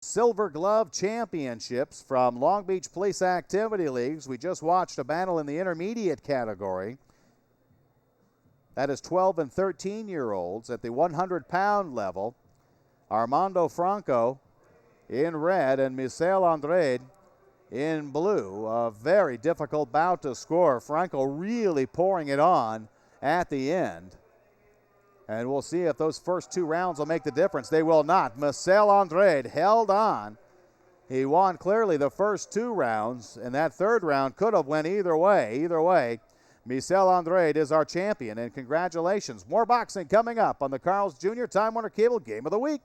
Silver Glove Championships from Long Beach Police Activity Leagues. We just watched a battle in the intermediate category. That is 12 and 13-year-olds at the 100-pound level. Armando Franco in red and Misael Andrade in blue. A very difficult bout to score. Franco really pouring it on at the end. And we'll see if those first two rounds will make the difference. They will not. Misael Andrade held on. He won clearly the first two rounds, and that third round could have went either way. Either way, Misael Andrade is our champion, and congratulations. More boxing coming up on the Carl's Jr. Time Warner Cable Game of the Week.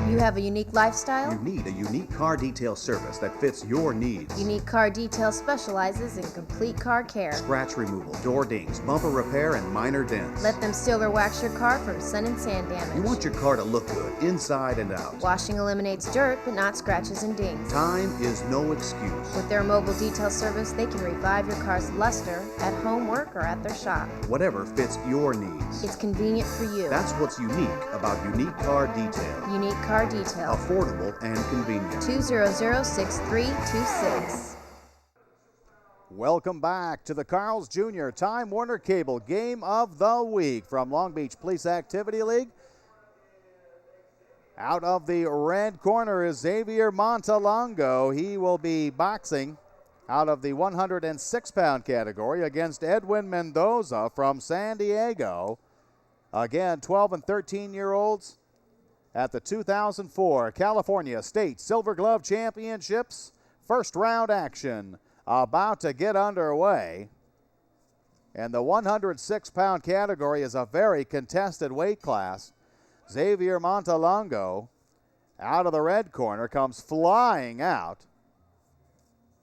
You have a unique lifestyle? You need a unique car detail service that fits your needs. Unique Car Detail specializes in complete car care. Scratch removal, door dings, bumper repair, and minor dents. Let them seal or wax your car from sun and sand damage. You want your car to look good inside and out. Washing eliminates dirt, but not scratches and dings. Time is no excuse. With their mobile detail service, they can revive your car's luster at home, work, or at their shop. Whatever fits your needs. It's convenient for you. That's what's unique about Unique Car Detail. Unique Car Detail. Affordable and convenient. 200-6326. Welcome back to the Carl's Jr. Time Warner Cable Game of the Week from Long Beach Police Activity League. Out of the red corner is Xavier Montelongo. He will be boxing out of the 106-pound category against Edwin Mendoza from San Diego. Again, 12 and 13-year-olds at the 2004 California State Silver Glove Championships. First round action about to get underway. And the 106-pound category is a very contested weight class. Xavier Montelongo out of the red corner comes flying out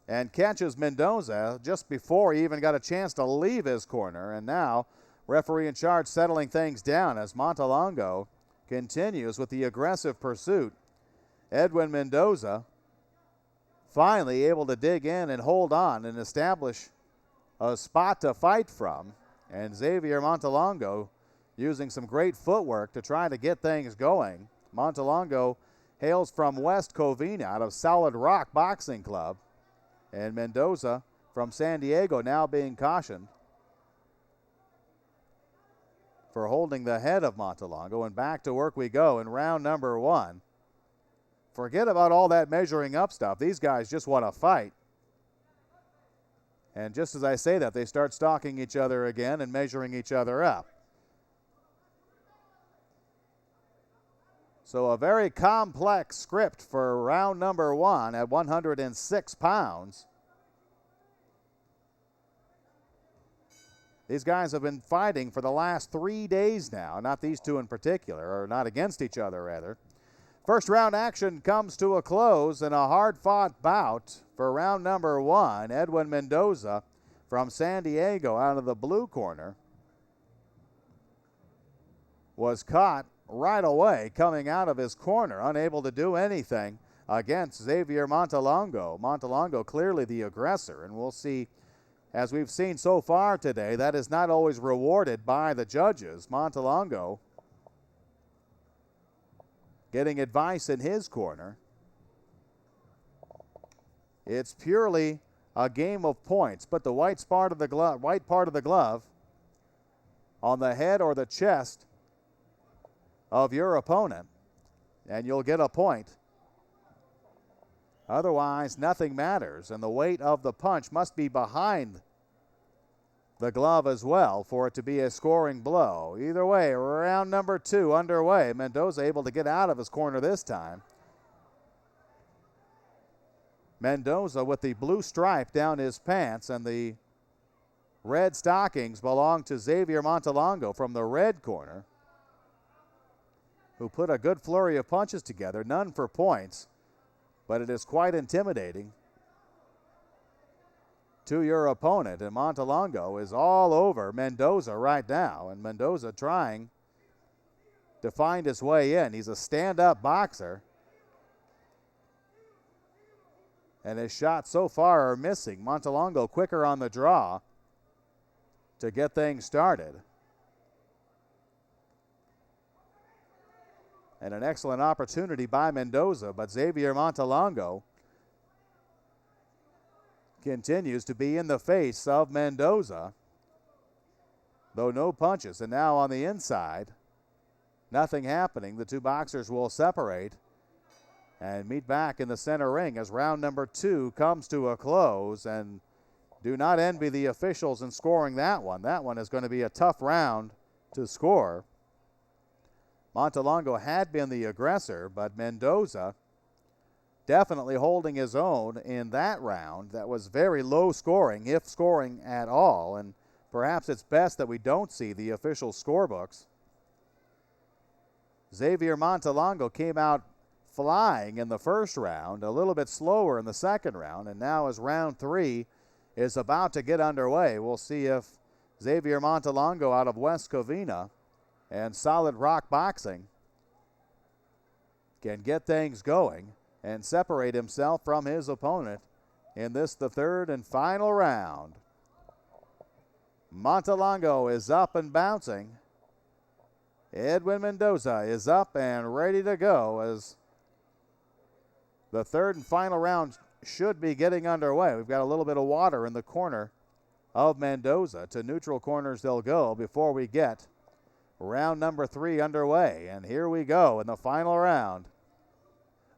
and catches Mendoza just before he even got a chance to leave his corner. And now referee in charge settling things down as Montelongo continues with the aggressive pursuit. Edwin Mendoza finally able to dig in and hold on and establish a spot to fight from. And Xavier Montelongo using some great footwork to try to get things going. Montelongo hails from West Covina out of Solid Rock Boxing Club. And Mendoza from San Diego now being cautioned for holding the head of Montelongo, and back to work we go in round number one. Forget about all that measuring up stuff. These guys just want to fight. And just as I say that, they start stalking each other again and measuring each other up. So a very complex script for round number one at 106 pounds. These guys have been fighting for the last 3 days now, not these two in particular, or not against each other, rather. First round action comes to a close in a hard-fought bout for round number one. Edwin Mendoza from San Diego out of the blue corner was caught right away coming out of his corner, unable to do anything against Xavier Montelongo. Montelongo clearly the aggressor, and we'll see, as we've seen so far today, that is not always rewarded by the judges. Montelongo getting advice in his corner. It's purely a game of points. Put the white part of the glove on the head or the chest of your opponent, and you'll get a point. Otherwise, nothing matters, and the weight of the punch must be behind the glove as well for it to be a scoring blow. Either way, round number two underway. Mendoza able to get out of his corner this time. Mendoza with the blue stripe down his pants, and the red stockings belong to Xavier Montelongo from the red corner, who put a good flurry of punches together, none for points, but it is quite intimidating to your opponent. And Montelongo is all over Mendoza right now, and Mendoza trying to find his way in. He's a stand-up boxer, and his shots so far are missing. Montelongo quicker on the draw, to get things started. And an excellent opportunity by Mendoza, but Xavier Montelongo continues to be in the face of Mendoza, though no punches. And now on the inside, nothing happening. The two boxers will separate and meet back in the center ring as round number 2 comes to a close. And do not envy the officials in scoring that one. That one is going to be a tough round to score. Montelongo had been the aggressor, but Mendoza definitely holding his own in that round. That was very low scoring, if scoring at all, and perhaps it's best that we don't see the official scorebooks. Xavier Montelongo came out flying in the first round, a little bit slower in the second round, and now as round 3 is about to get underway, we'll see if Xavier Montelongo out of West Covina and Solid Rock Boxing can get things going and separate himself from his opponent in this, the third and final round. Montelongo is up and bouncing. Edwin Mendoza is up and ready to go as the third and final round should be getting underway. We've got a little bit of water in the corner of Mendoza. To neutral corners they'll go before we get round number 3 underway. And here we go in the final round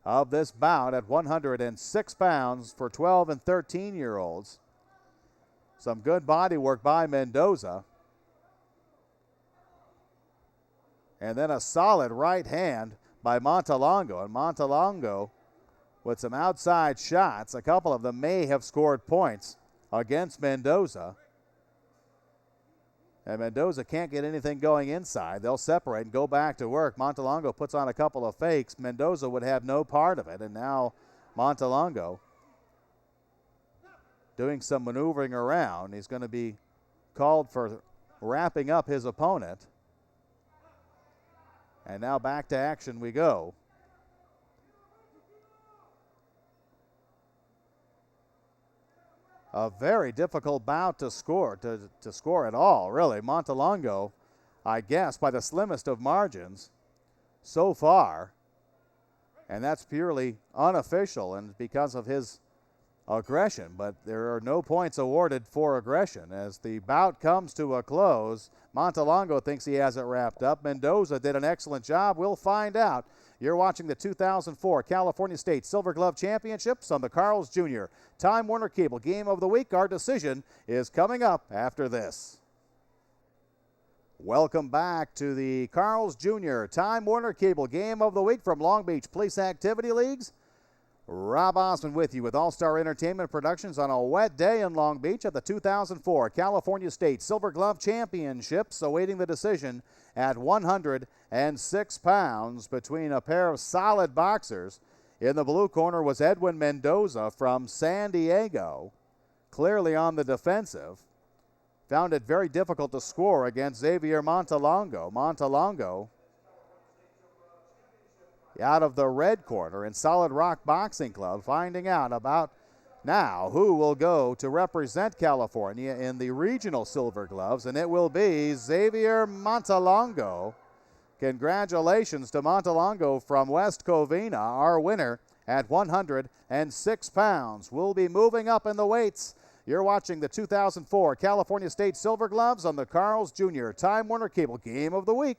of this bout at 106 pounds for 12 and 13-year-olds. Some good body work by Mendoza. And then a solid right hand by Montelongo. And Montelongo with some outside shots. A couple of them may have scored points against Mendoza. And Mendoza can't get anything going inside. They'll separate and go back to work. Montelongo puts on a couple of fakes. Mendoza would have no part of it. And now Montelongo doing some maneuvering around. He's going to be called for wrapping up his opponent. And now back to action we go. A very difficult bout to score, to score at all, really. Montelongo, I guess, by the slimmest of margins so far. And that's purely unofficial and because of his aggression. But there are no points awarded for aggression. As the bout comes to a close, Montelongo thinks he has it wrapped up. Mendoza did an excellent job. We'll find out. You're watching the 2004 California State Silver Glove Championships on the Carl's Jr. Time Warner Cable Game of the Week. Our decision is coming up after this. Welcome back to the Carl's Jr. Time Warner Cable Game of the Week from Long Beach Police Activity Leagues. Rob Osmond with you with All-Star Entertainment Productions on a wet day in Long Beach at the 2004 California State Silver Glove Championships, awaiting the decision at 106 pounds between a pair of solid boxers. In the blue corner was Edwin Mendoza from San Diego, clearly on the defensive. Found it very difficult to score against Xavier Montelongo. Montelongo out of the red corner in Solid Rock Boxing Club, finding out about now who will go to represent California in the regional silver gloves, and it will be Xavier Montelongo. Congratulations to Montelongo from West Covina, our winner at 106 pounds. We'll be moving up in the weights. You're watching the 2004 California State Silver Gloves on the Carl's Jr. Time Warner Cable Game of the Week.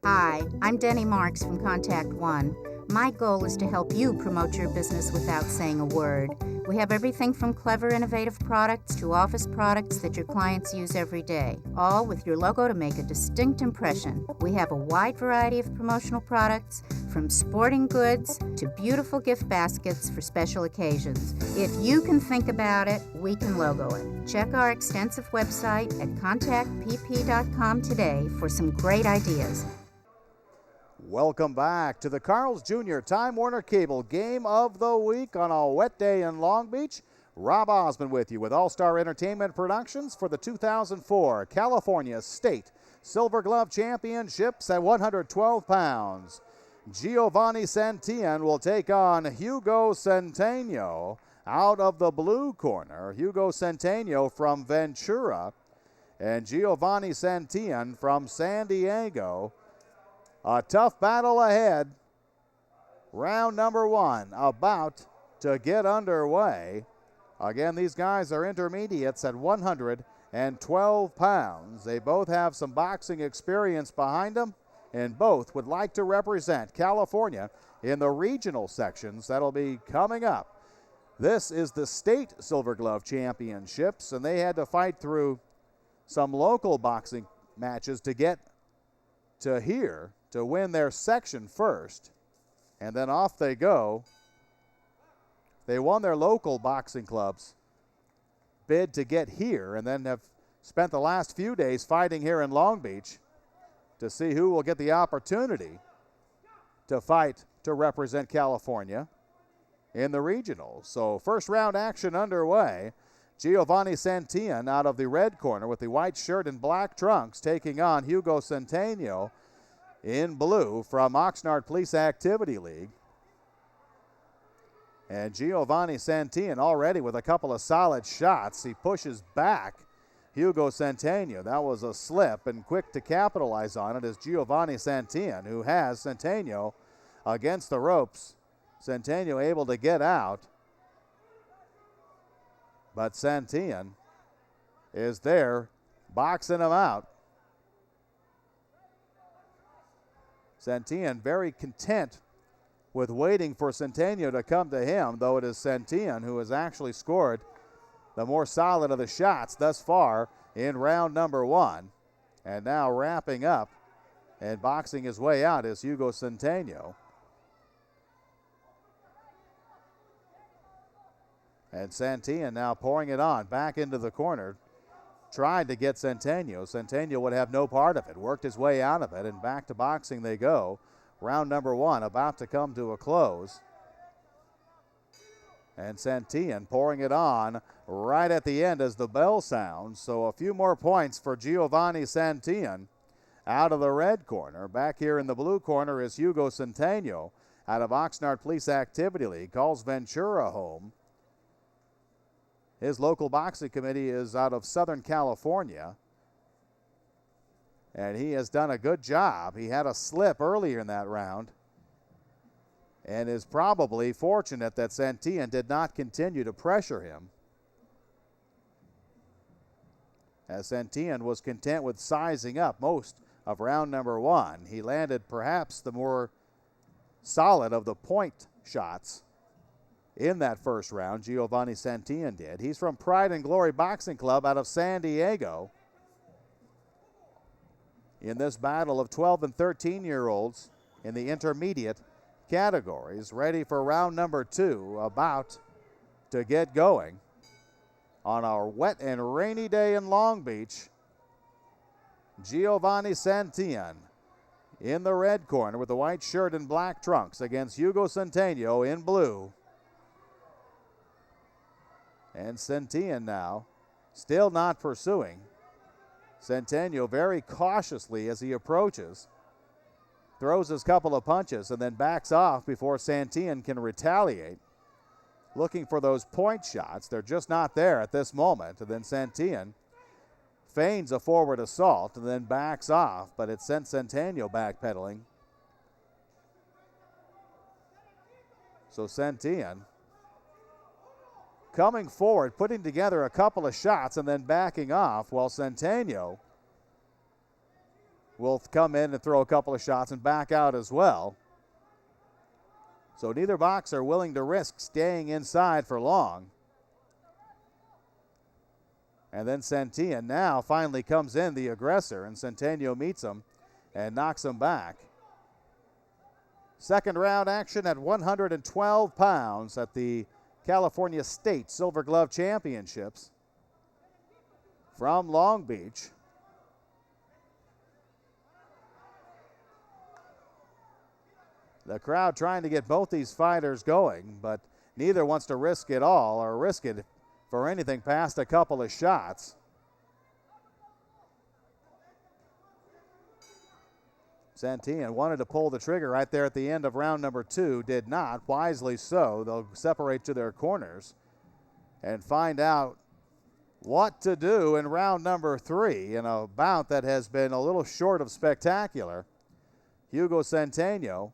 Hi, I'm Denny Marks from Contact One. My goal is to help you promote your business without saying a word. We have everything from clever, innovative products to office products that your clients use every day, all with your logo to make a distinct impression. We have a wide variety of promotional products, from sporting goods to beautiful gift baskets for special occasions. If you can think about it, we can logo it. Check our extensive website at contactpp.com today for some great ideas. Welcome back to the Carl's Jr. Time Warner Cable Game of the Week on a wet day in Long Beach. Rob Osmond with you with All-Star Entertainment Productions for the 2004 California State Silver Glove Championships at 112 pounds. Giovanni Santian will take on Hugo Centeno out of the blue corner. Hugo Centeno from Ventura. and Giovanni Santian from San Diego. A tough battle ahead. Round number 1 about to get underway. Again, these guys are intermediates at 112 pounds. They both have some boxing experience behind them, and both would like to represent California in the regional sections that'll be coming up. This is the state Silver Glove Championships, and they had to fight through some local boxing matches to get to here to win their section first, and then off they go. They won their local boxing club's bid to get here, and then have spent the last few days fighting here in Long Beach to see who will get the opportunity to fight to represent California in the regionals. So first round action underway. Giovanni Santillan out of the red corner with the white shirt and black trunks taking on Hugo Centeno in blue from Oxnard Police Activity League. And Giovanni Santillan already with a couple of solid shots. He pushes back Hugo Centeno. That was a slip, and quick to capitalize on it is Giovanni Santillan, who has Centeno against the ropes. Centeno able to get out, but Santillan is there boxing him out. Santillan very content with waiting for Centeno to come to him, though it is Santillan who has actually scored the more solid of the shots thus far in round number 1. And now wrapping up and boxing his way out is Hugo Centeno. And Santillan now pouring it on back into the corner, tried to get Centeno. Centeno would have no part of it, worked his way out of it, and back to boxing they go. Round number 1 about to come to a close. And Santillan pouring it on right at the end as the bell sounds. So a few more points for Giovanni Santillan out of the red corner. Back here in the blue corner is Hugo Centeno out of Oxnard Police Activity League. Calls Ventura home. His local boxing committee is out of Southern California, and he has done a good job. He had a slip earlier in that round and is probably fortunate that Santillan did not continue to pressure him, as Santillan was content with sizing up most of round number 1. He landed perhaps the more solid of the point shots in that first round. Giovanni Santillan did. He's from Pride and Glory Boxing Club out of San Diego. In this battle of 12 and 13-year-olds in the intermediate categories, ready for round number 2, about to get going on our wet and rainy day in Long Beach. Giovanni Santillan in the red corner with the white shirt and black trunks against Hugo Centeno in blue. And Santillan now still not pursuing. Centeno very cautiously as he approaches, throws his couple of punches and then backs off before Santillan can retaliate. Looking for those point shots. They're just not there at this moment. And then Santillan feigns a forward assault and then backs off, but it sent Centeno backpedaling. So Santillan coming forward, putting together a couple of shots and then backing off, while Centeno will come in and throw a couple of shots and back out as well. So neither boxer willing to risk staying inside for long. And then Santillan now finally comes in, the aggressor, and Centeno meets him and knocks him back. Second round action at 112 pounds at the California State Silver Glove Championships from Long Beach. The crowd trying to get both these fighters going, but neither wants to risk it all or risk it for anything past a couple of shots. Santillan wanted to pull the trigger right there at the end of round number 2, did not, wisely so. They'll separate to their corners and find out what to do in round number 3 in a bout that has been a little short of spectacular. Hugo Centeno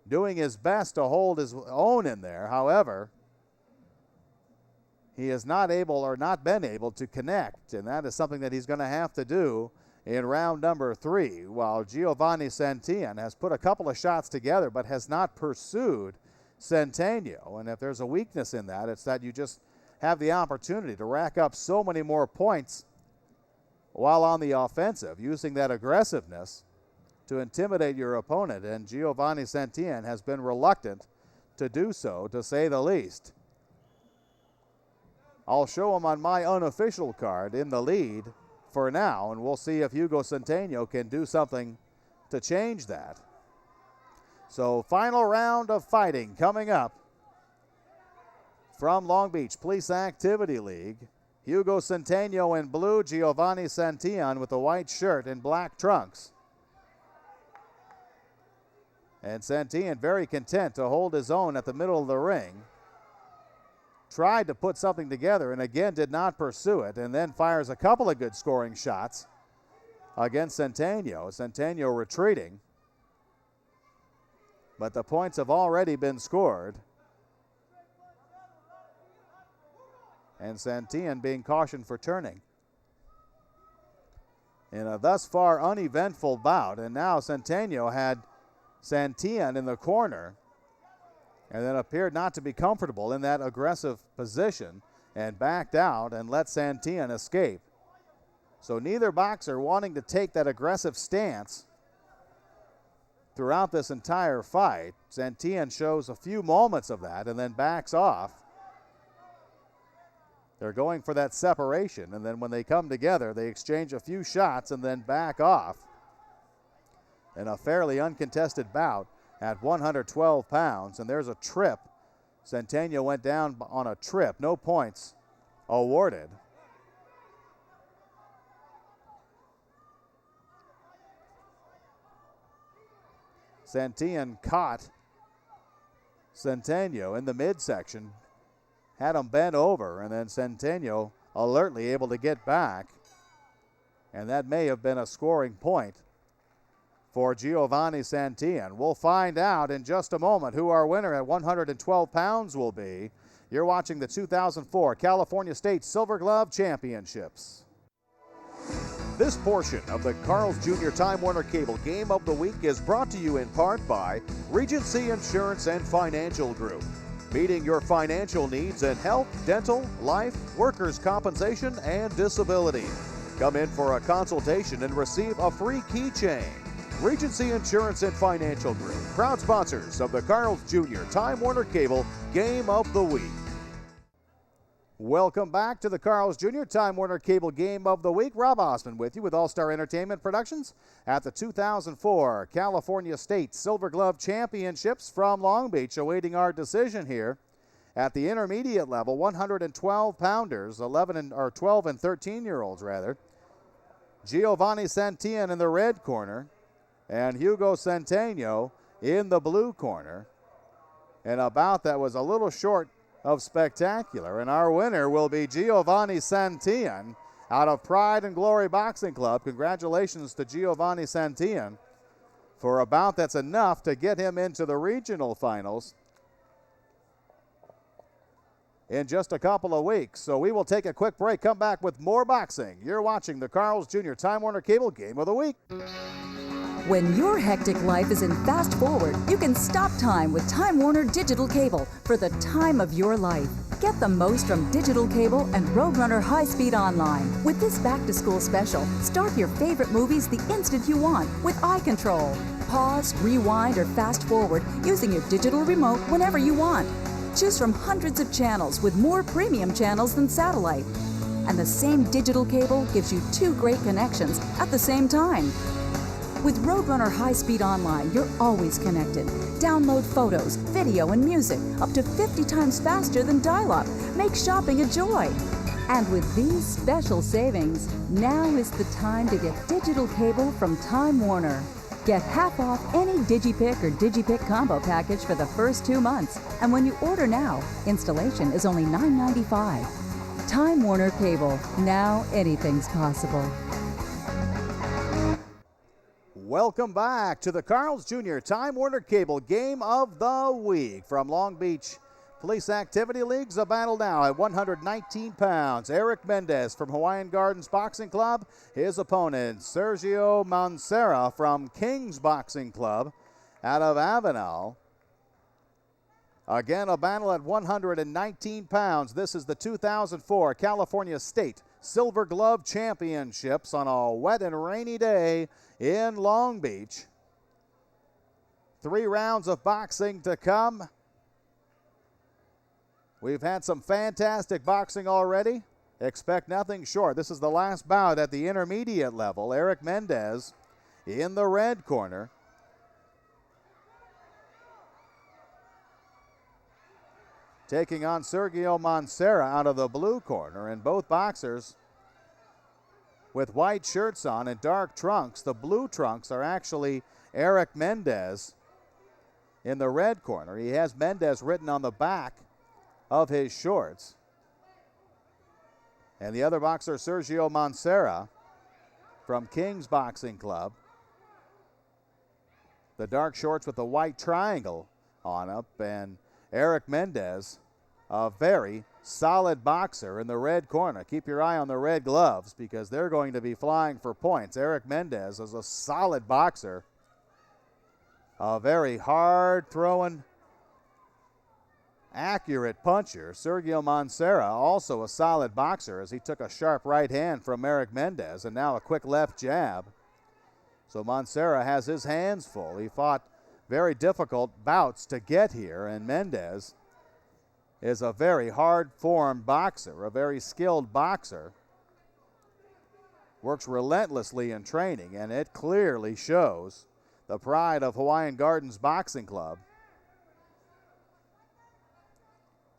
doing his best to hold his own in there. However, he has not been able to connect, and that is something that he's going to have to do in round number 3, while Giovanni Santian has put a couple of shots together but has not pursued Centeno. And if there's a weakness in that, it's that you just have the opportunity to rack up so many more points while on the offensive, using that aggressiveness to intimidate your opponent, and Giovanni Santian has been reluctant to do so, to say the least. I'll show him on my unofficial card in the lead for now, and we'll see if Hugo Centeno can do something to change that. So final round of fighting coming up from Long Beach Police Activity League. Hugo Centeno in blue, Giovanni Santian with the white shirt and black trunks. And Santian very content to hold his own at the middle of the ring. Tried to put something together and again did not pursue it, and then fires a couple of good scoring shots against Centeno. Centeno retreating, but the points have already been scored. And Santian being cautioned for turning. In a thus far uneventful bout, and now Centeno had Santian in the corner and then appeared not to be comfortable in that aggressive position and backed out and let Santian escape. So neither boxer wanting to take that aggressive stance throughout this entire fight. Santian shows a few moments of that and then backs off. They're going for that separation, and then when they come together, they exchange a few shots and then back off. In a fairly uncontested bout at 112 pounds, and there's a trip. Centeno went down on a trip, no points awarded. Santian caught Centeno in the midsection, had him bent over, and then Centeno alertly able to get back. And that may have been a scoring point for Giovanni Santian. We'll find out in just a moment who our winner at 112 pounds will be. You're watching the 2004 California State Silver Glove Championships. This portion of the Carl's Jr. Time Warner Cable Game of the Week is brought to you in part by Regency Insurance and Financial Group. Meeting your financial needs in health, dental, life, workers' compensation, and disability. Come in for a consultation and receive a free keychain. Regency Insurance and Financial Group, proud sponsors of the Carl's Jr. Time Warner Cable Game of the Week. Welcome back to the Carl's Jr. Time Warner Cable Game of the Week. Rob Osman with you with All-Star Entertainment Productions at the 2004 California State Silver Glove Championships from Long Beach, awaiting our decision here at the intermediate level, 112-pounders, 12 and 13-year-olds rather. Giovanni Santian in the red corner and Hugo Centeno in the blue corner. And a bout that was a little short of spectacular, and our winner will be Giovanni Santian out of Pride and Glory Boxing Club. Congratulations to Giovanni Santian for a bout that's enough to get him into the regional finals in just a couple of weeks. So we will take a quick break, come back with more boxing. You're watching the Carl's Jr. Time Warner Cable Game of the Week. When your hectic life is in fast forward, you can stop time with Time Warner Digital Cable for the time of your life. Get the most from digital cable and Roadrunner High Speed Online. With this back-to-school special, start your favorite movies the instant you want with eye control. Pause, rewind, or fast forward using your digital remote whenever you want. Choose from hundreds of channels with more premium channels than satellite. And the same digital cable gives you 2 great connections at the same time. With Roadrunner High Speed Online, you're always connected. Download photos, video, and music up to 50 times faster than dial-up. Make shopping a joy. And with these special savings, now is the time to get digital cable from Time Warner. Get half off any DigiPick or DigiPick combo package for the first 2 months. And when you order now, installation is only $9.95. Time Warner Cable. Now anything's possible. Welcome back to the Carl's Jr. Time Warner Cable Game of the Week from Long Beach Police Activity Leagues. A battle now at 119 pounds. Eric Mendez from Hawaiian Gardens Boxing Club. His opponent, Sergio Mancera from King's Boxing Club out of Avenal. Again, a battle at 119 pounds. This is the 2004 California State Silver Glove Championships on a wet and rainy day in Long Beach. 3 rounds of boxing to come. We've had some fantastic boxing already. Expect nothing short. This is the last bout at the intermediate level. Eric Mendez in the red corner. Taking on Sergio Mancera out of the blue corner, and both boxers with white shirts on and dark trunks. The blue trunks are actually Eric Mendez in the red corner. He has Mendez written on the back of his shorts. And the other boxer, Sergio Mancera from King's Boxing Club. The dark shorts with the white triangle on up, and Eric Mendez, a very solid boxer in the red corner. Keep your eye on the red gloves because they're going to be flying for points. Eric Mendez is a solid boxer, a very hard-throwing, accurate puncher. Sergio Mancera, also a solid boxer, as he took a sharp right hand from Eric Mendez and now a quick left jab. So Mancera has his hands full. He fought very difficult bouts to get here, and Mendez is a very hard-formed boxer, a very skilled boxer. Works relentlessly in training, and it clearly shows. The pride of Hawaiian Gardens Boxing Club.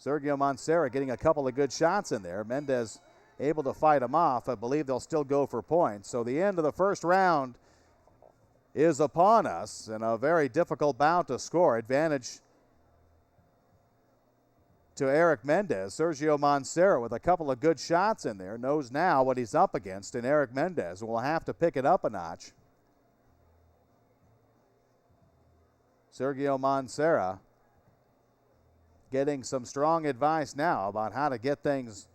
Sergio Mancera getting a couple of good shots in there. Mendez able to fight him off. I believe they'll still go for points. So the end of the first round is upon us, and a very difficult bout to score. Advantage to Eric Mendez. Sergio Mancera with a couple of good shots in there knows now what he's up against, and Eric Mendez will have to pick it up a notch. Sergio Mancera getting some strong advice now about how to get things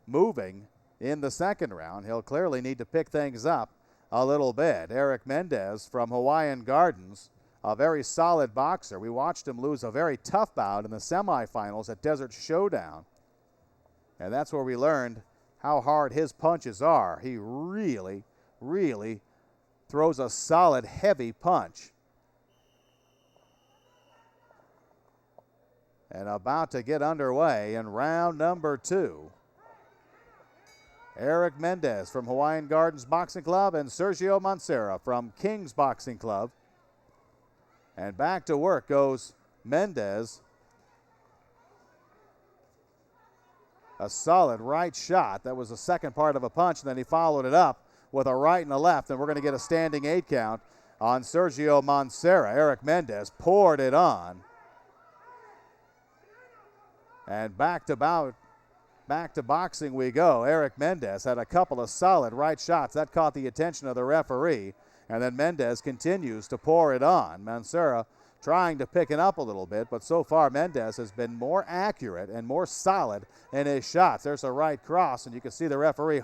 moving in the second round. He'll clearly need to pick things up a little bit. Eric Mendez from Hawaiian Gardens, a very solid boxer. We watched him lose a very tough bout in the semifinals at Desert Showdown. And that's where we learned how hard his punches are. He really, really throws a solid, heavy punch. And about to get underway in round number 2. Eric Mendez from Hawaiian Gardens Boxing Club and Sergio Mancera from King's Boxing Club. And back to work goes Mendez. A solid right shot. That was the second part of a punch, and then he followed it up with a right and a left, and we're going to get a standing 8 count on Sergio Mancera. Eric Mendez poured it on. And back to boxing we go. Eric Mendez had a couple of solid right shots. That caught the attention of the referee. And then Mendez continues to pour it on. Mancera trying to pick it up a little bit, but so far Mendez has been more accurate and more solid in his shots. There's a right cross, and you can see the referee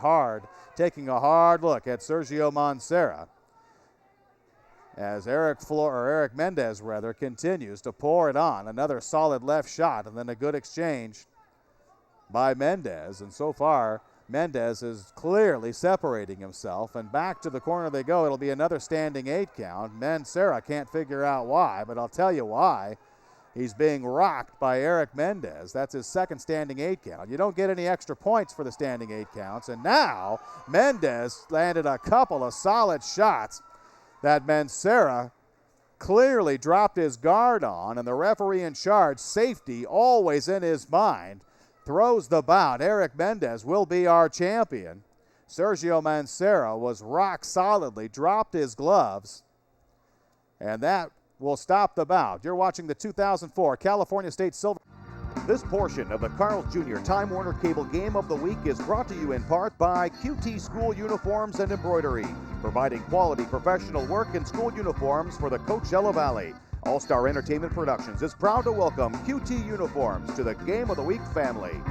taking a hard look at Sergio Mancera as Eric Mendez continues to pour it on. Another solid left shot, and then a good exchange by Mendez. And so far, Mendez is clearly separating himself, and back to the corner they go. It'll be another standing 8 count. Mancera can't figure out why, but I'll tell you why. He's being rocked by Eric Mendez. That's his second standing 8 count. You don't get any extra points for the standing 8 counts, and now Mendez landed a couple of solid shots that Mancera clearly dropped his guard on, and the referee in charge, safety always in his mind, throws the bout. Eric Mendez will be our champion. Sergio Mancera was rock solidly, dropped his gloves, and that will stop the bout. You're watching the 2004 California State Silver. This portion of the Carl's Jr. Time Warner Cable Game of the Week is brought to you in part by QT School Uniforms and Embroidery, providing quality professional work in school uniforms for the Coachella Valley. All-Star Entertainment Productions is proud to welcome QT Uniforms to the Game of the Week family.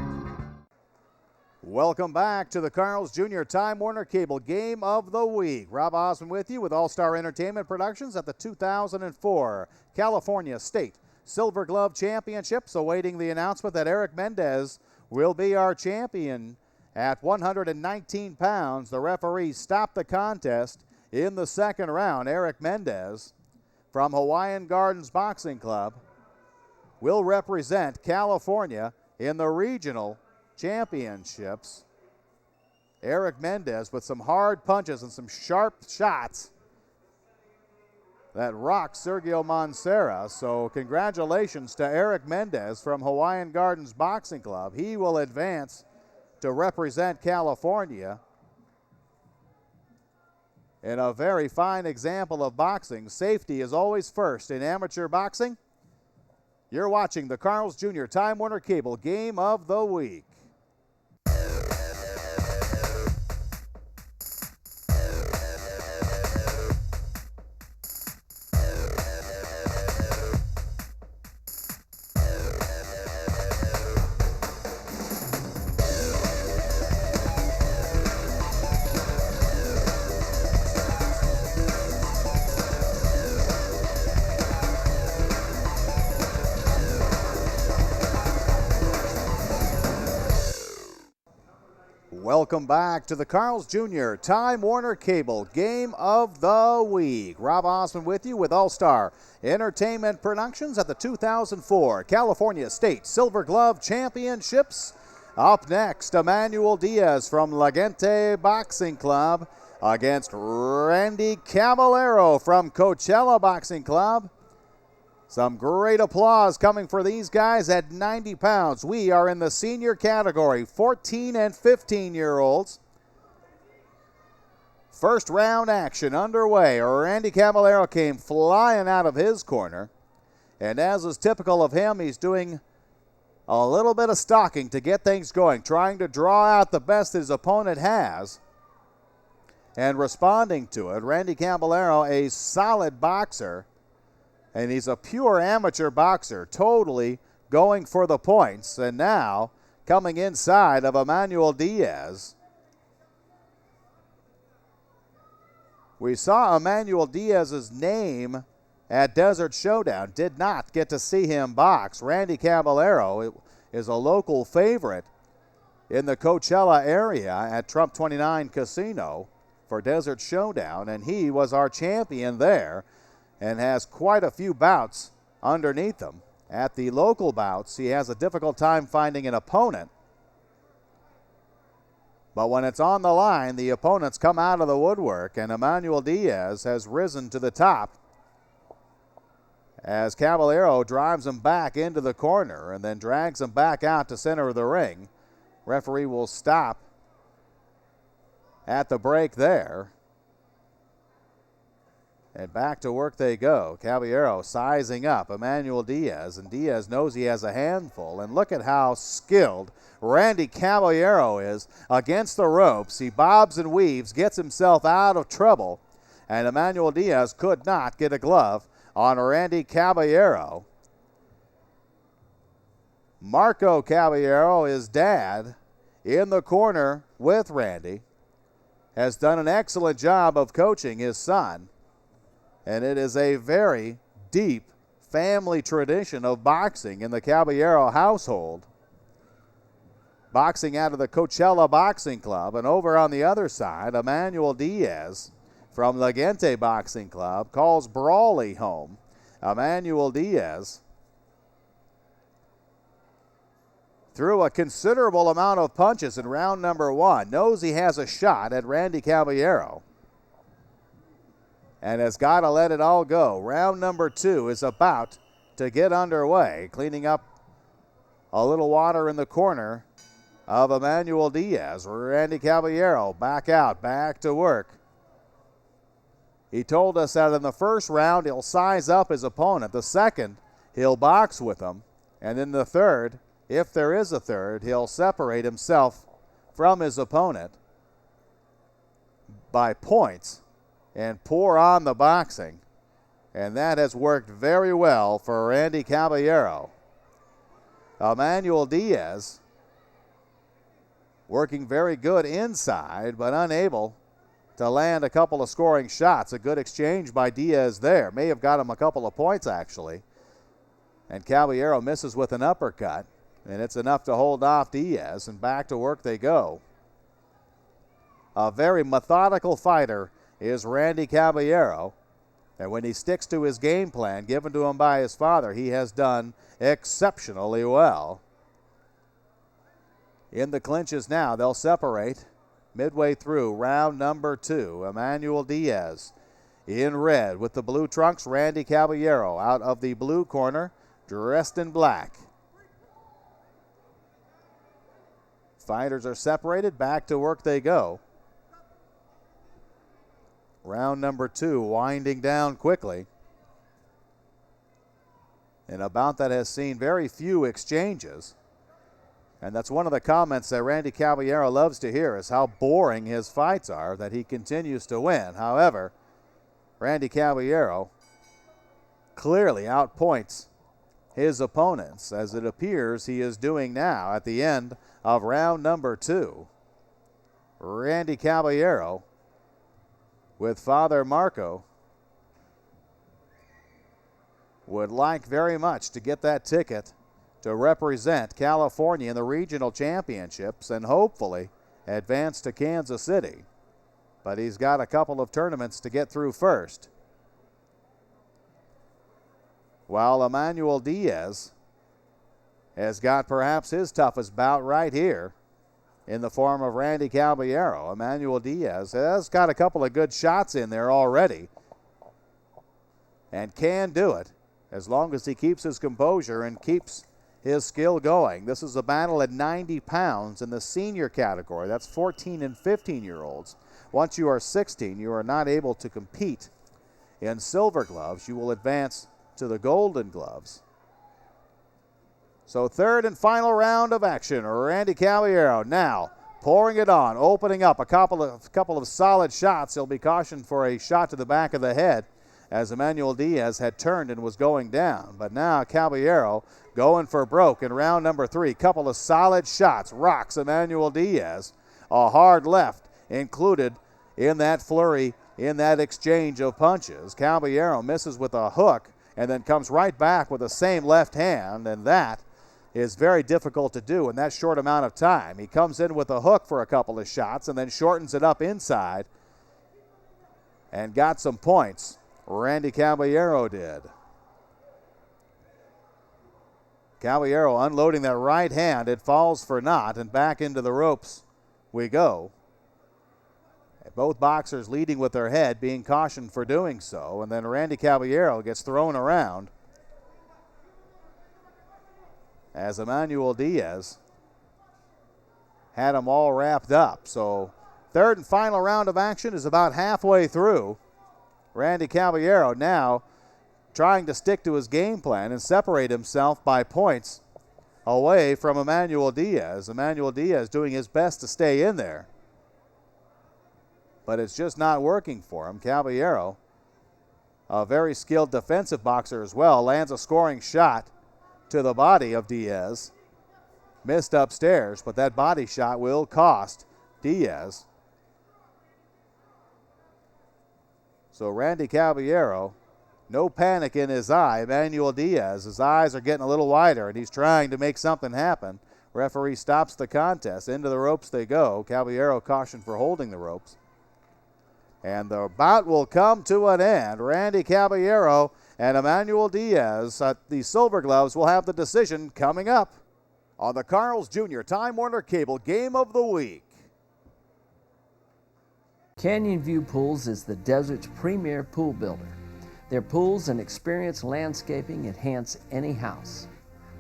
Welcome back to the Carl's Jr. Time Warner Cable Game of the Week. Rob Osmond with you with All-Star Entertainment Productions at the 2004 California State Silver Glove Championships, awaiting the announcement that Eric Mendez will be our champion at 119 pounds. The referee stopped the contest in the second round. Eric Mendez from Hawaiian Gardens Boxing Club will represent California in the regional championships. Eric Mendez with some hard punches and some sharp shots that rocked Sergio Mancera. So congratulations to Eric Mendez from Hawaiian Gardens Boxing Club. He will advance to represent California in a very fine example of boxing. Safety is always first in amateur boxing. You're watching the Carl's Jr. Time Warner Cable Game of the Week. Welcome back to the Carl's Jr. Time Warner Cable Game of the Week. Rob Osmond with you with All-Star Entertainment Productions at the 2004 California State Silver Glove Championships. Up next, Emmanuel Diaz from La Gente Boxing Club against Randy Caballero from Coachella Boxing Club. Some great applause coming for these guys at 90 pounds. We are in the senior category, 14 and 15-year-olds. First round action underway. Randy Caballero came flying out of his corner. And as is typical of him, he's doing a little bit of stalking to get things going, trying to draw out the best his opponent has and responding to it. Randy Caballero, a solid boxer. And he's a pure amateur boxer, totally going for the points. And now, coming inside of Emmanuel Diaz. We saw Emmanuel Diaz's name at Desert Showdown. Did not get to see him box. Randy Caballero is a local favorite in the Coachella area at Trump 29 Casino for Desert Showdown. And he was our champion there, and has quite a few bouts underneath him. At the local bouts, he has a difficult time finding an opponent. But when it's on the line, the opponents come out of the woodwork, and Emmanuel Diaz has risen to the top as Caballero drives him back into the corner and then drags him back out to center of the ring. Referee will stop at the break there. And back to work they go. Caballero sizing up Emmanuel Diaz, and Diaz knows he has a handful. And look at how skilled Randy Caballero is against the ropes. He bobs and weaves, gets himself out of trouble, and Emmanuel Diaz could not get a glove on Randy Caballero. Marco Caballero, his dad, in the corner with Randy, has done an excellent job of coaching his son. And it is a very deep family tradition of boxing in the Caballero household. Boxing out of the Coachella Boxing Club. And over on the other side, Emmanuel Diaz from La Gente Boxing Club calls Brawley home. Emmanuel Diaz threw a considerable amount of punches in round number one. Knows he has a shot at Randy Caballero, and has got to let it all go. Round number two is about to get underway. Cleaning up a little water in the corner of Emmanuel Diaz. Randy Caballero back out, back to work. He told us that in the first round he'll size up his opponent. The second, he'll box with him. And in the third, if there is a third, he'll separate himself from his opponent by points and pour on the boxing. And that has worked very well for Randy Caballero. Emmanuel Diaz working very good inside, but unable to land a couple of scoring shots. A good exchange by Diaz there. May have got him a couple of points, actually. And Caballero misses with an uppercut, and it's enough to hold off Diaz, and back to work they go. A very methodical fighter is Randy Caballero, and when he sticks to his game plan given to him by his father, he has done exceptionally well. In the clinches now, they'll separate midway through round number 2. Emmanuel Diaz in red with the blue trunks. Randy Caballero out of the blue corner, dressed in black. Fighters are separated. Back to work they go. Round number 2 winding down quickly. In a bout that has seen very few exchanges. And that's one of the comments that Randy Caballero loves to hear, is how boring his fights are, that he continues to win. However, Randy Caballero clearly outpoints his opponents, as it appears he is doing now at the end of round number 2. Randy Caballero with Father Marco would like very much to get that ticket to represent California in the regional championships and hopefully advance to Kansas City. But he's got a couple of tournaments to get through first. While Emmanuel Diaz has got perhaps his toughest bout right here in the form of Randy Caballero. Emmanuel Diaz has got a couple of good shots in there already and can do it as long as he keeps his composure and keeps his skill going. This is a battle at 90 pounds in the senior category. That's 14 and 15-year-olds. Once you are 16, you are not able to compete in silver gloves. You will advance to the golden gloves. So third and final round of action. Randy Caballero now pouring it on, opening up a couple of solid shots. He'll be cautioned for a shot to the back of the head as Emmanuel Diaz had turned and was going down. But now Caballero going for broke in round number 3. Couple of solid shots. Rocks Emmanuel Diaz. A hard left included in that flurry, in that exchange of punches. Caballero misses with a hook and then comes right back with the same left hand, and that is very difficult to do in that short amount of time. He comes in with a hook for a couple of shots and then shortens it up inside and got some points. Randy Caballero did. Caballero unloading that right hand. It falls for naught, and back into the ropes we go. Both boxers leading with their head, being cautioned for doing so, and then Randy Caballero gets thrown around as Emmanuel Diaz had them all wrapped up. So third and final round of action is about halfway through. Randy Caballero now trying to stick to his game plan and separate himself by points away from Emmanuel Diaz. Emmanuel Diaz doing his best to stay in there, but it's just not working for him. Caballero, a very skilled defensive boxer as well, lands a scoring shot to the body of Diaz. Missed upstairs, but that body shot will cost Diaz. So Randy Caballero, no panic in his eye. Emmanuel Diaz, his eyes are getting a little wider, and he's trying to make something happen. Referee stops the contest. Into the ropes they go. Caballero cautioned for holding the ropes. And the bout will come to an end. Randy Caballero and Emmanuel Diaz at the silver gloves will have the decision coming up on the Carl's Jr. Time Warner Cable Game of the Week. Canyon View Pools is the desert's premier pool builder. Their pools and experienced landscaping enhance any house.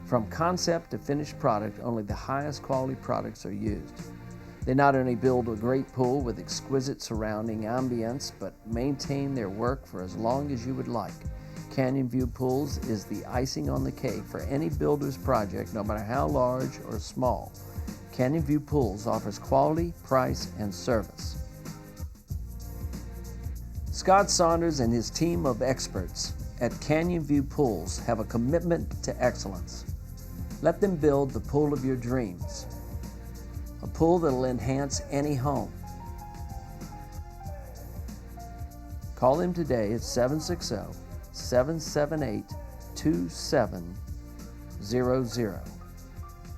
From concept to finished product, only the highest quality products are used. They not only build a great pool with exquisite surrounding ambience, but maintain their work for as long as you would like. Canyon View Pools is the icing on the cake for any builder's project, no matter how large or small. Canyon View Pools offers quality, price, and service. Scott Saunders and his team of experts at Canyon View Pools have a commitment to excellence. Let them build the pool of your dreams, a pool that will enhance any home. Call them today at 760-778-2700.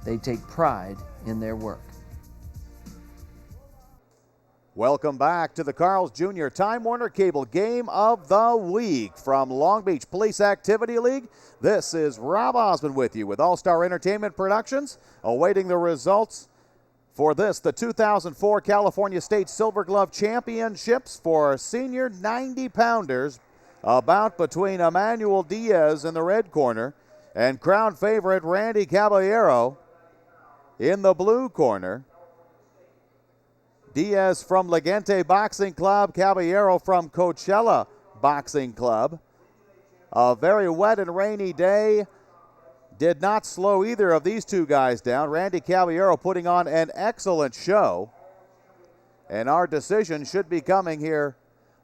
They take pride in their work. Welcome back to the Carl's Jr. Time Warner Cable Game of the Week from Long Beach Police Activity League. This is Rob Osmond with you with All-Star Entertainment Productions, awaiting the results for this, the 2004 California State Silver Glove Championships for senior 90-pounders. A bout between Emmanuel Diaz in the red corner and crown favorite Randy Caballero in the blue corner. Diaz from Legente Boxing Club, Caballero from Coachella Boxing Club. A very wet and rainy day did not slow either of these two guys down. Randy Caballero putting on an excellent show. And our decision should be coming here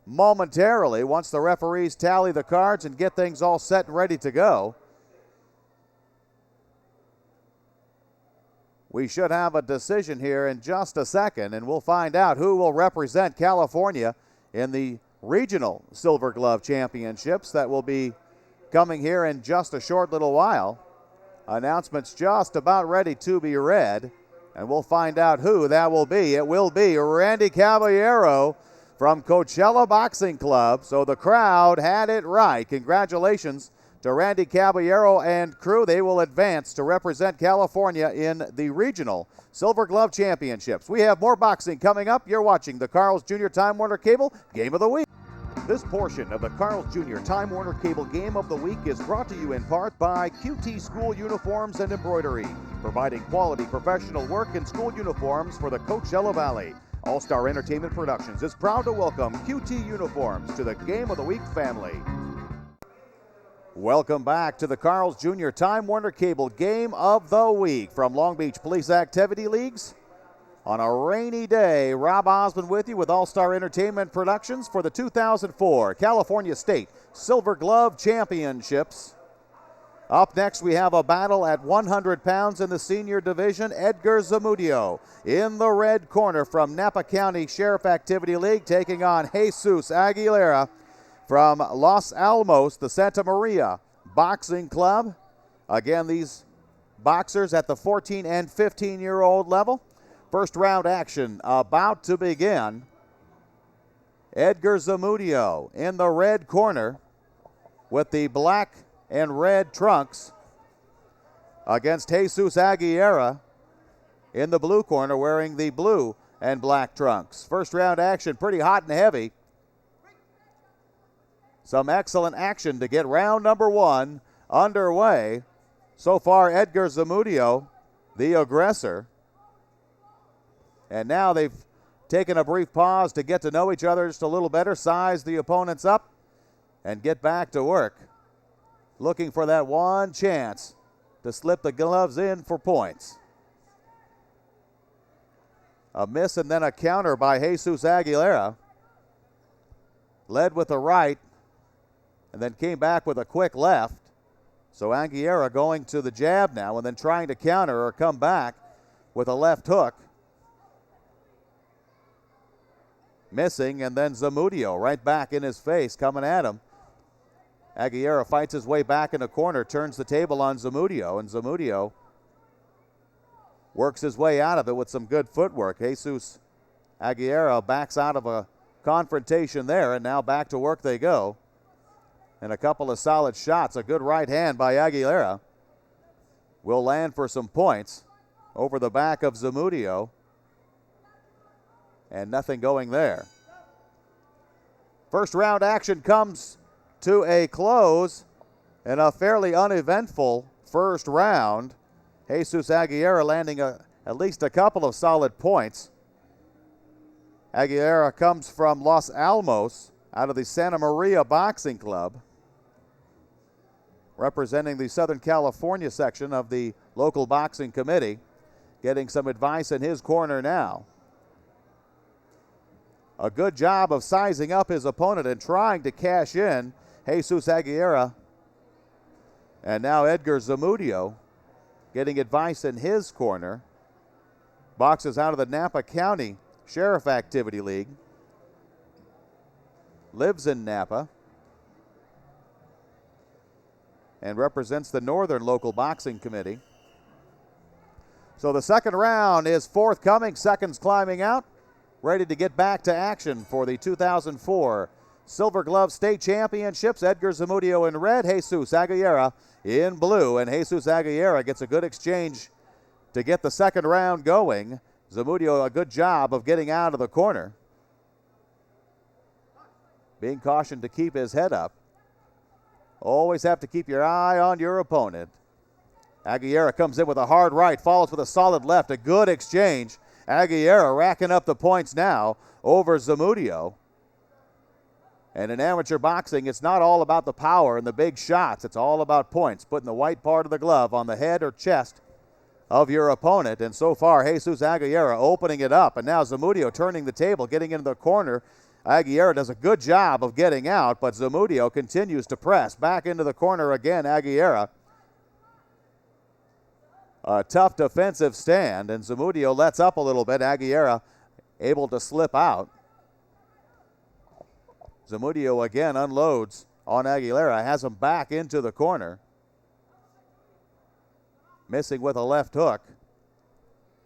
momentarily once the referees tally the cards and get things all set and ready to go. We should have a decision here in just a second, and we'll find out who will represent California in the regional Silver Glove Championships that will be coming here in just a short little while. Announcements just about ready to be read, and we'll find out who that will be. It will be Randy Caballero from Coachella Boxing Club. So the crowd had it right. Congratulations to Randy Caballero and crew. They will advance to represent California in the regional Silver Glove Championships. We have more boxing coming up. You're watching the Carl's Jr. Time Warner Cable Game of the Week. This portion of the Carl's Jr. Time Warner Cable Game of the Week is brought to you in part by QT School Uniforms and Embroidery, providing quality professional work in school uniforms for the Coachella Valley. All-Star Entertainment Productions is proud to welcome QT Uniforms to the Game of the Week family. Welcome back to the Carl's Jr. Time Warner Cable Game of the Week from Long Beach Police Activity Leagues. On a rainy day, Rob Osmond with you with All-Star Entertainment Productions for the 2004 California State Silver Glove Championships. Up next, we have a battle at 100 pounds in the senior division. Edgar Zamudio in the red corner from Napa County Sheriff Activity League, taking on Jesus Aguilera from Los Alamos, the Santa Maria Boxing Club. Again, these boxers at the 14 and 15-year-old level. First round action about to begin. Edgar Zamudio in the red corner with the black and red trunks against Jesus Aguilera in the blue corner wearing the blue and black trunks. First round action pretty hot and heavy. Some excellent action to get round number one underway. So far, Edgar Zamudio, the aggressor. And now they've taken a brief pause to get to know each other just a little better, size the opponents up, and get back to work. Looking for that one chance to slip the gloves in for points. A miss and then a counter by Jesus Aguilera. Led with the right and then came back with a quick left. So Aguilera going to the jab now and then trying to counter or come back with a left hook. Missing, and then Zamudio right back in his face coming at him. Aguilera fights his way back in the corner, turns the table on Zamudio, and Zamudio works his way out of it with some good footwork. Jesus Aguilera backs out of a confrontation there, and now back to work they go. And a couple of solid shots. A good right hand by Aguilera will land for some points over the back of Zamudio. And nothing going there. First round action comes to a close in a fairly uneventful first round. Jesus Aguilera landing at least a couple of solid points. Aguilera comes from Los Alamos out of the Santa Maria Boxing Club. representing the Southern California section of the local boxing committee, getting some advice in his corner now. A good job of sizing up his opponent and trying to cash in Jesus Aguilera. And now Edgar Zamudio getting advice in his corner. Boxes out of the Napa County Sheriff Activity League. Lives in Napa and represents the Northern Local Boxing Committee. So the second round is forthcoming, seconds climbing out, ready to get back to action for the 2004 Silver Glove State Championships. Edgar Zamudio in red, Jesus Aguilera in blue, and Jesus Aguilera gets a good exchange to get the second round going. Zamudio a good job of getting out of the corner, being cautioned to keep his head up. Always have to keep your eye on your opponent. Aguilera comes in with a hard right, follows with a solid left, a good exchange. Aguilera racking up the points now over Zamudio. And in amateur boxing, it's not all about the power and the big shots. It's all about points, putting the white part of the glove on the head or chest of your opponent. And so far, Jesus Aguilera opening it up. And now Zamudio turning the table, getting into the corner. Aguilera does a good job of getting out, but Zamudio continues to press. Back into the corner again, Aguilera. A tough defensive stand, and Zamudio lets up a little bit. Aguilera able to slip out. Zamudio again unloads on Aguilera, has him back into the corner. Missing with a left hook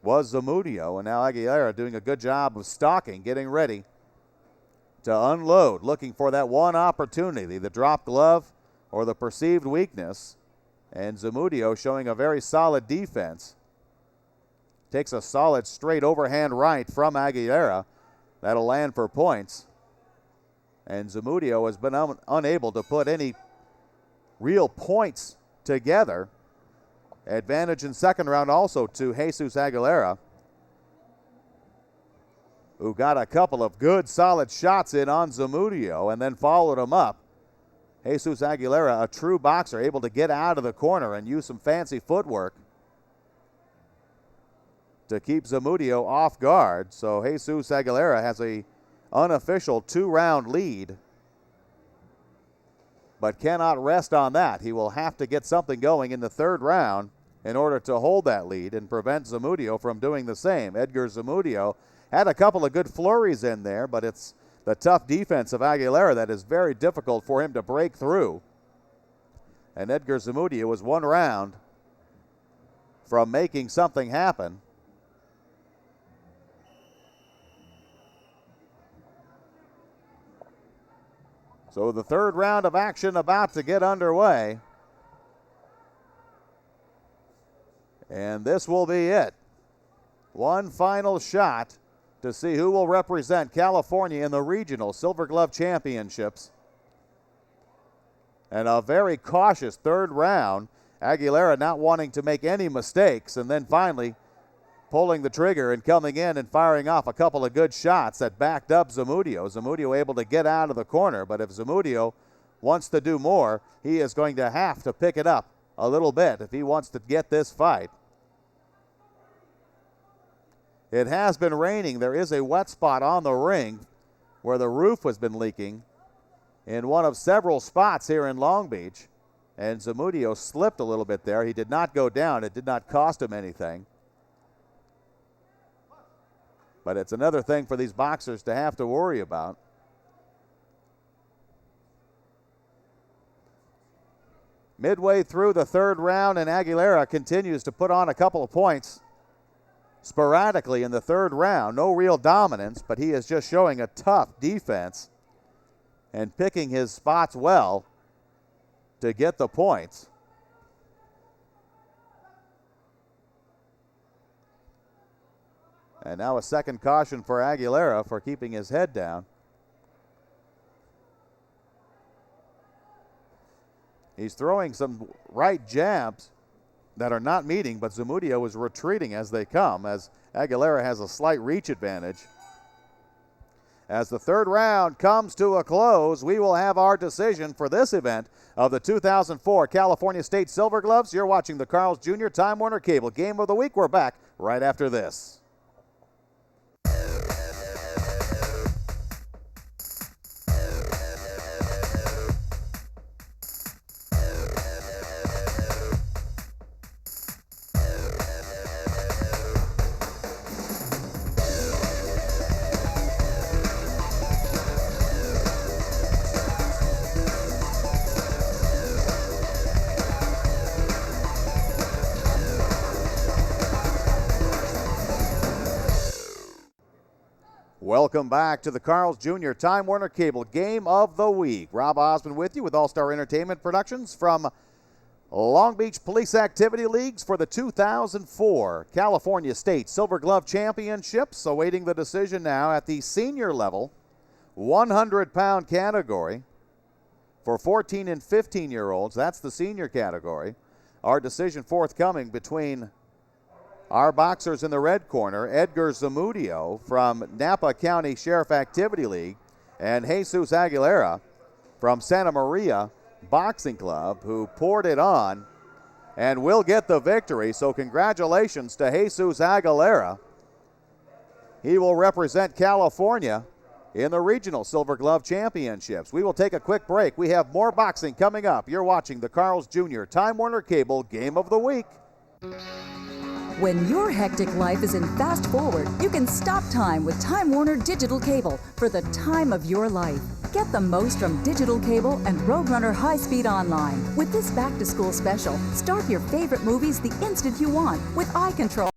was Zamudio, and now Aguilera doing a good job of stalking, getting ready to unload, looking for that one opportunity, the drop glove or the perceived weakness. And Zamudio showing a very solid defense. Takes a solid straight overhand right from Aguilera. That'll land for points. And Zamudio has been unable to put any real points together. Advantage in second round also to Jesus Aguilera, who got a couple of good solid shots in on Zamudio and then followed him up. Jesus Aguilera, a true boxer, able to get out of the corner and use some fancy footwork to keep Zamudio off guard. So Jesus Aguilera has a unofficial 2-round lead, but cannot rest on that. He will have to get something going in the third round in order to hold that lead and prevent Zamudio from doing the same. Edgar Zamudio had a couple of good flurries in there, but it's the tough defense of Aguilera that is very difficult for him to break through. And Edgar Zamudio was 1 round from making something happen. So the third round of action about to get underway. And this will be it. One final shot to see who will represent California in the regional Silver Glove Championships. And a very cautious third round. Aguilera not wanting to make any mistakes, and then finally pulling the trigger and coming in and firing off a couple of good shots that backed up Zamudio. Zamudio able to get out of the corner, but if Zamudio wants to do more, he is going to have to pick it up a little bit if he wants to get this fight. It has been raining. There is a wet spot on the ring where the roof has been leaking in one of several spots here in Long Beach. And Zamudio slipped a little bit there. He did not go down. It did not cost him anything. But it's another thing for these boxers to have to worry about. Midway through the third round, and Aguilera continues to put on a couple of points sporadically in the third round. No real dominance, but he is just showing a tough defense and picking his spots well to get the points. And now a second caution for Aguilera for keeping his head down. He's throwing some right jabs that are not meeting, but Zamudio is retreating as they come, as Aguilera has a slight reach advantage. As the third round comes to a close, we will have our decision for this event of the 2004 California State Silver Gloves. You're watching the Carl's Jr. Time Warner Cable Game of the Week. We're back right after this. Welcome back to the Carl's Jr. Time Warner Cable Game of the Week. Rob Osmond with you with All-Star Entertainment Productions from Long Beach Police Activity Leagues for the 2004 California State Silver Glove Championships. Awaiting the decision now at the senior level, 100-pound category for 14 and 15-year-olds. That's the senior category. Our decision forthcoming between our boxers in the red corner, Edgar Zamudio from Napa County Sheriff Activity League, and Jesus Aguilera from Santa Maria Boxing Club, who poured it on and will get the victory. So congratulations to Jesus Aguilera. He will represent California in the Regional Silver Glove Championships. We will take a quick break. We have more boxing coming up. You're watching the Carl's Jr. Time Warner Cable Game of the Week. When your hectic life is in fast forward, you can stop time with Time Warner Digital Cable for the time of your life. Get the most from digital cable and Roadrunner High Speed Online. With this back-to-school special, start your favorite movies the instant you want with eye control.